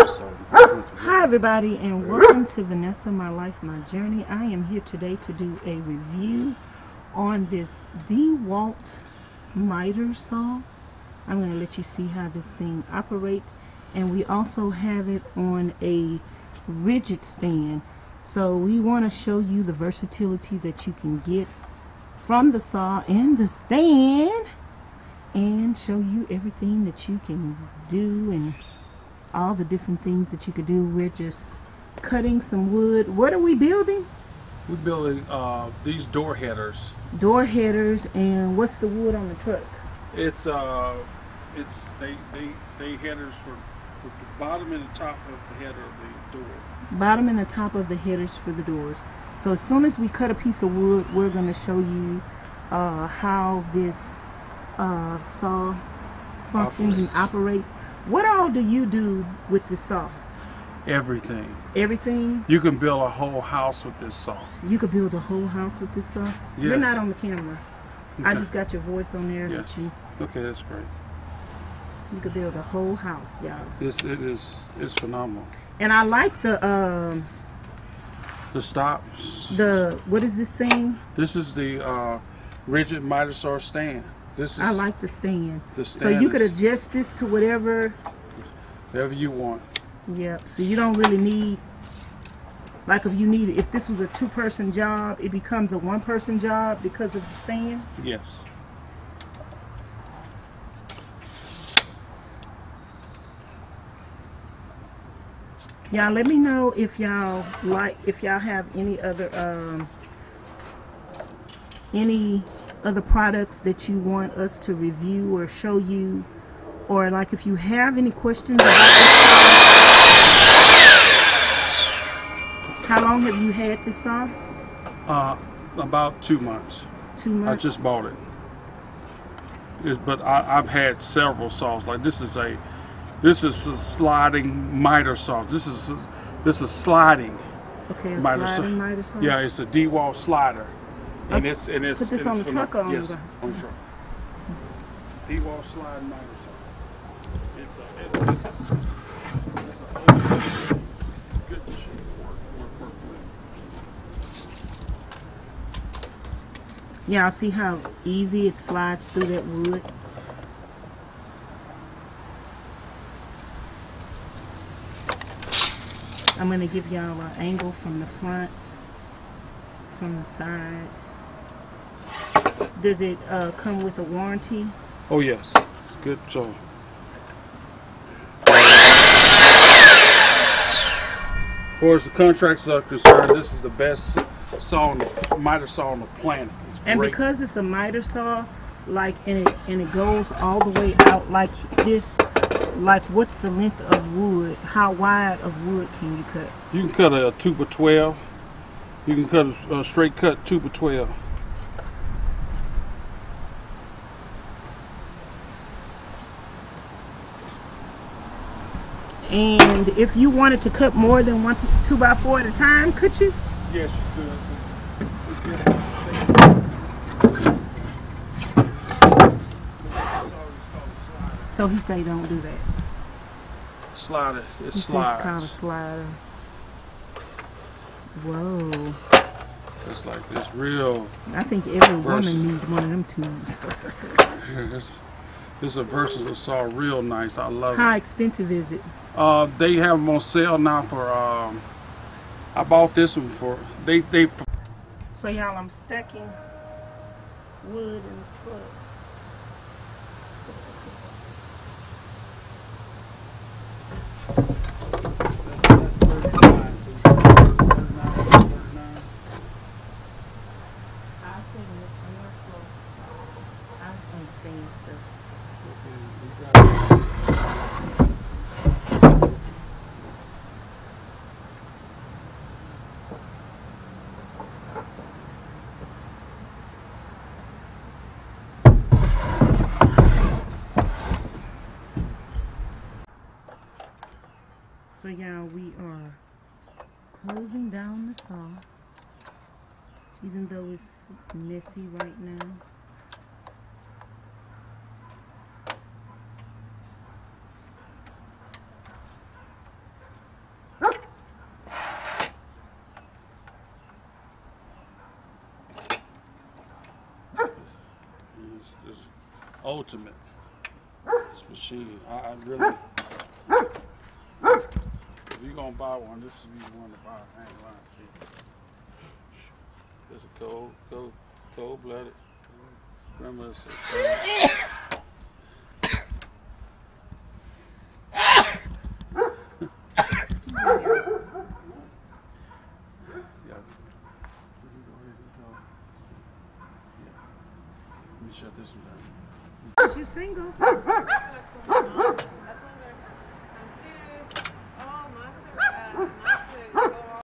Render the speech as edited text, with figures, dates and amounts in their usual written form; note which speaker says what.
Speaker 1: Hi everybody, and welcome to Vanessa, My Life, My Journey. I am here today to do a review on this DeWalt miter saw. I'm going to let you see how this thing operates, and we also have it on a rigid stand. So we want to show you the versatility that you can get from the saw and the stand, and show you everything that you can do and all the different things that you could do. We're just cutting some wood. What are we building?
Speaker 2: We're building these door headers.
Speaker 1: Door headers. And what's the wood on the truck?
Speaker 2: They headers for the bottom and the top of the header of the door.
Speaker 1: Bottom and the top of the headers for the doors. So as soon as we cut a piece of wood, we're going to show you how this saw functions and operates. What all do you do with this saw?
Speaker 2: Everything.
Speaker 1: Everything?
Speaker 2: You can build a whole house with this saw.
Speaker 1: You could build a whole house with this saw?
Speaker 2: Yes.
Speaker 1: You're not on the camera.
Speaker 2: Okay.
Speaker 1: I just got your voice on there.
Speaker 2: Yes. Okay, that's great.
Speaker 1: You could build a whole house, y'all.
Speaker 2: It's phenomenal.
Speaker 1: And I like the
Speaker 2: stops.
Speaker 1: What is this thing?
Speaker 2: This is the rigid miter saw stand.
Speaker 1: I like the stand.
Speaker 2: The stand.
Speaker 1: So you could adjust this to whatever
Speaker 2: you want.
Speaker 1: Yeah. So you don't really need, like, if this was a two-person job, it becomes a one-person job because of the stand.
Speaker 2: Yes.
Speaker 1: Y'all let me know if y'all have any other products that you want us to review or show you, or like if you have any questions about this saw. How long have you had this saw?
Speaker 2: About 2 months.
Speaker 1: 2 months.
Speaker 2: I just bought it. But I've had several saws. Like this is a sliding miter saw. This is sliding.
Speaker 1: Okay, a
Speaker 2: miter
Speaker 1: sliding miter saw.
Speaker 2: Yeah, it's a DeWalt slider. And it's
Speaker 1: put this on the truck or
Speaker 2: yes, on the truck. DeWalt sliding miter saw. It's a good machine to work with.
Speaker 1: Yeah, I'll see how easy it slides through that wood. I'm going to give y'all an angle from the front, from the side. Does it come with a warranty?
Speaker 2: Oh yes, it's good. So as far as the contracts are concerned, this is the best miter saw on the planet.
Speaker 1: And because it's a miter saw, like, and it goes all the way out like this. Like, what's the length of wood? How wide of wood can you cut?
Speaker 2: You can cut a 2x12. You can cut a straight cut 2x12.
Speaker 1: And if you wanted to cut more than 2x4 at a time, could you?
Speaker 2: Yes, you could.
Speaker 1: So he say don't do that.
Speaker 2: Slider. It
Speaker 1: slides. It's called a slider. Whoa.
Speaker 2: It's like this real.
Speaker 1: I think every woman needs one of them tools.
Speaker 2: This is a versatile saw, real nice. I love it.
Speaker 1: How expensive is it?
Speaker 2: They have them on sale now for. I bought this one for they.
Speaker 1: So y'all, I'm stacking wood in the truck. So yeah, we are closing down the saw, even though it's messy right now.
Speaker 2: ultimate. This machine, I really. If you're gonna buy one, this is the one to buy. I ain't lying to you. It's a cold-blooded. Remember, it's Let me shut this one down.
Speaker 1: Is you single?